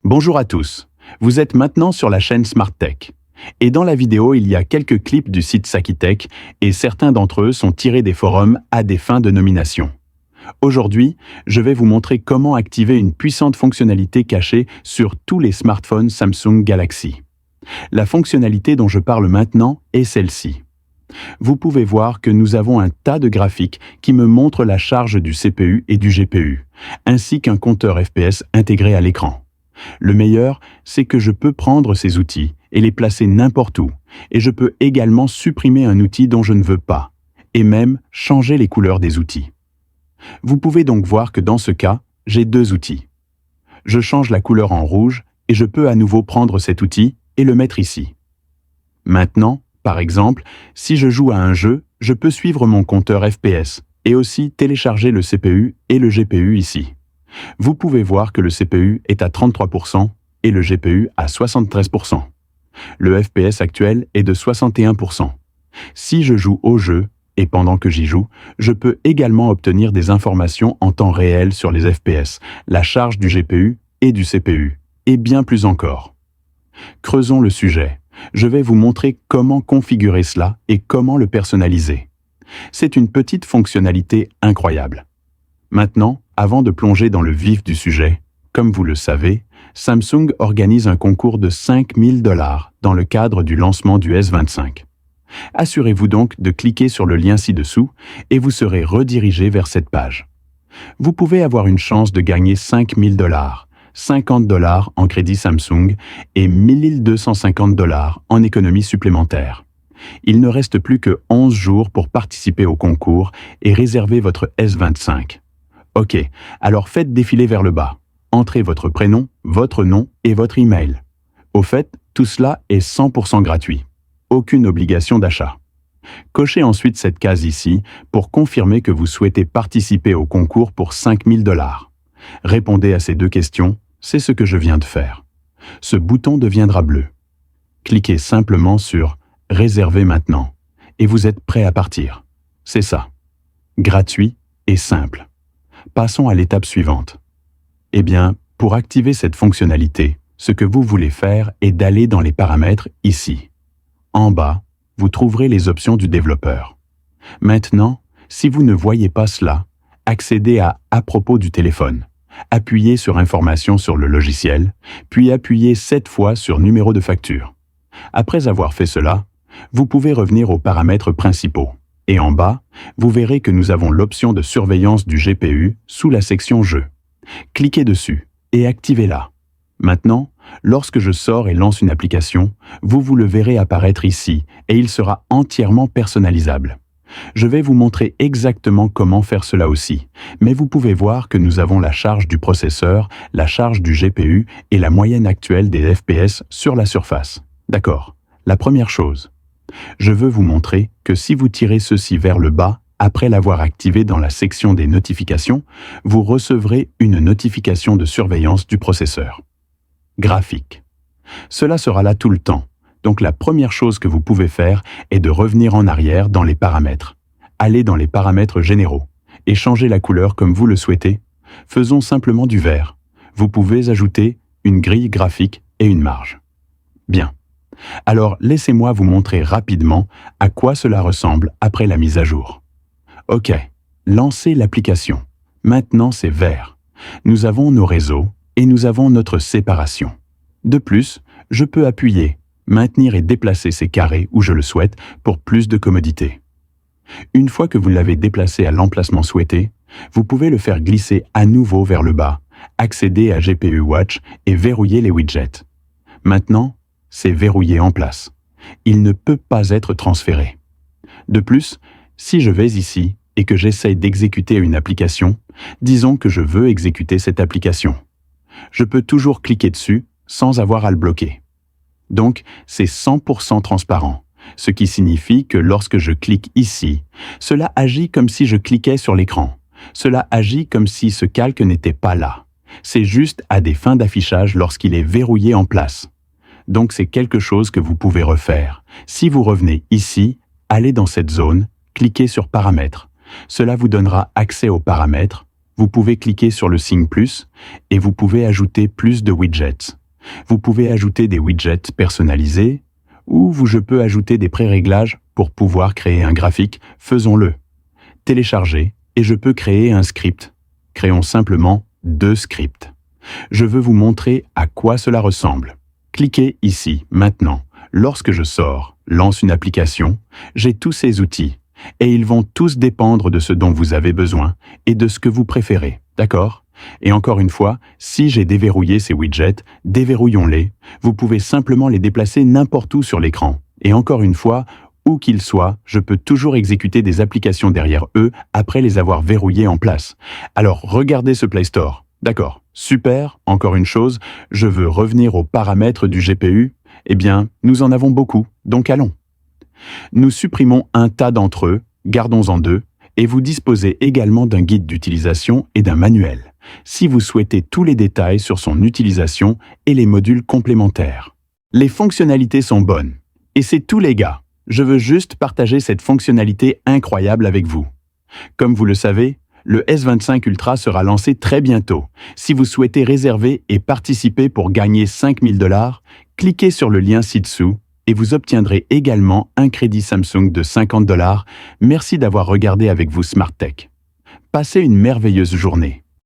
Bonjour à tous, vous êtes maintenant sur la chaîne Smart Tech. Et dans la vidéo, il y a quelques clips du site Sakitech et certains d'entre eux sont tirés des forums à des fins de nomination. Aujourd'hui, je vais vous montrer comment activer une puissante fonctionnalité cachée sur tous les smartphones Samsung Galaxy. La fonctionnalité dont je parle maintenant est celle-ci. Vous pouvez voir que nous avons un tas de graphiques qui me montrent la charge du CPU et du GPU, ainsi qu'un compteur FPS intégré à l'écran. Le meilleur, c'est que je peux prendre ces outils et les placer n'importe où, et je peux également supprimer un outil dont je ne veux pas, et même changer les couleurs des outils. Vous pouvez donc voir que dans ce cas, j'ai deux outils. Je change la couleur en rouge et je peux à nouveau prendre cet outil et le mettre ici. Maintenant, par exemple, si je joue à un jeu, je peux suivre mon compteur FPS et aussi télécharger le CPU et le GPU ici. Vous pouvez voir que le CPU est à 33% et le GPU à 73%. Le FPS actuel est de 61%. Si je joue au jeu, et pendant que j'y joue, je peux également obtenir des informations en temps réel sur les FPS, la charge du GPU et du CPU, et bien plus encore. Creusons le sujet. Je vais vous montrer comment configurer cela et comment le personnaliser. C'est une petite fonctionnalité incroyable. Maintenant, avant de plonger dans le vif du sujet, comme vous le savez, Samsung organise un concours de 5 000 $ dans le cadre du lancement du S25. Assurez-vous donc de cliquer sur le lien ci-dessous et vous serez redirigé vers cette page. Vous pouvez avoir une chance de gagner 5 000 $, 50 $ en crédit Samsung et 1 250 $ en économie supplémentaire. Il ne reste plus que 11 jours pour participer au concours et réserver votre S25. Ok, alors faites défiler vers le bas. Entrez votre prénom, votre nom et votre email. Au fait, tout cela est 100% gratuit. Aucune obligation d'achat. Cochez ensuite cette case ici pour confirmer que vous souhaitez participer au concours pour 5 000 $. Répondez à ces deux questions, c'est ce que je viens de faire. Ce bouton deviendra bleu. Cliquez simplement sur « Réserver maintenant » et vous êtes prêt à partir. C'est ça. Gratuit et simple. Passons à l'étape suivante. Eh bien, pour activer cette fonctionnalité, ce que vous voulez faire est d'aller dans les paramètres ici. En bas, vous trouverez les options du développeur. Maintenant, si vous ne voyez pas cela, accédez à propos du téléphone. Appuyez sur Informations sur le logiciel, puis appuyez 7 fois sur Numéro de facture. Après avoir fait cela, vous pouvez revenir aux paramètres principaux. Et en bas, vous verrez que nous avons l'option de surveillance du GPU sous la section Jeux. Cliquez dessus et activez-la. Maintenant, lorsque je sors et lance une application, vous le verrez apparaître ici et il sera entièrement personnalisable. Je vais vous montrer exactement comment faire cela aussi, mais vous pouvez voir que nous avons la charge du processeur, la charge du GPU et la moyenne actuelle des FPS sur la surface. D'accord. La première chose, je veux vous montrer que si vous tirez ceci vers le bas, après l'avoir activé dans la section des notifications, vous recevrez une notification de surveillance du processeur. Graphique. Cela sera là tout le temps, donc la première chose que vous pouvez faire est de revenir en arrière dans les paramètres. Allez dans les paramètres généraux et changez la couleur comme vous le souhaitez. Faisons simplement du vert. Vous pouvez ajouter une grille graphique et une marge. Bien. Alors, laissez-moi vous montrer rapidement à quoi cela ressemble après la mise à jour. Ok, lancez l'application. Maintenant, c'est vert. Nous avons nos réseaux et nous avons notre séparation. De plus, je peux appuyer, maintenir et déplacer ces carrés où je le souhaite pour plus de commodité. Une fois que vous l'avez déplacé à l'emplacement souhaité, vous pouvez le faire glisser à nouveau vers le bas, accéder à GPU Watch et verrouiller les widgets. Maintenant, c'est verrouillé en place. Il ne peut pas être transféré. De plus, si je vais ici et que j'essaye d'exécuter une application, disons que je veux exécuter cette application. Je peux toujours cliquer dessus sans avoir à le bloquer. Donc, c'est 100% transparent, ce qui signifie que lorsque je clique ici, cela agit comme si je cliquais sur l'écran. Cela agit comme si ce calque n'était pas là. C'est juste à des fins d'affichage lorsqu'il est verrouillé en place. Donc c'est quelque chose que vous pouvez refaire. Si vous revenez ici, allez dans cette zone, cliquez sur Paramètres. Cela vous donnera accès aux paramètres, vous pouvez cliquer sur le signe plus et vous pouvez ajouter plus de widgets. Vous pouvez ajouter des widgets personnalisés ou je peux ajouter des pré-réglages pour pouvoir créer un graphique. Faisons-le. Télécharger et je peux créer un script. Créons simplement 2 scripts. Je veux vous montrer à quoi cela ressemble. Cliquez ici, maintenant. Lorsque je sors, lance une application, j'ai tous ces outils. Et ils vont tous dépendre de ce dont vous avez besoin et de ce que vous préférez, d'accord? Et encore une fois, si j'ai déverrouillé ces widgets, déverrouillons-les. Vous pouvez simplement les déplacer n'importe où sur l'écran. Et encore une fois, où qu'ils soient, je peux toujours exécuter des applications derrière eux après les avoir verrouillés en place. Alors, regardez ce Play Store. D'accord, super, encore une chose, je veux revenir aux paramètres du GPU. Eh bien, nous en avons beaucoup, donc allons. Nous supprimons un tas d'entre eux, gardons-en 2, et vous disposez également d'un guide d'utilisation et d'un manuel, si vous souhaitez tous les détails sur son utilisation et les modules complémentaires. Les fonctionnalités sont bonnes. Et c'est tout les gars. Je veux juste partager cette fonctionnalité incroyable avec vous. Comme vous le savez, le S25 Ultra sera lancé très bientôt. Si vous souhaitez réserver et participer pour gagner 5 000 $, cliquez sur le lien ci-dessous et vous obtiendrez également un crédit Samsung de 50 $. Merci d'avoir regardé avec vous Smart Tech. Passez une merveilleuse journée.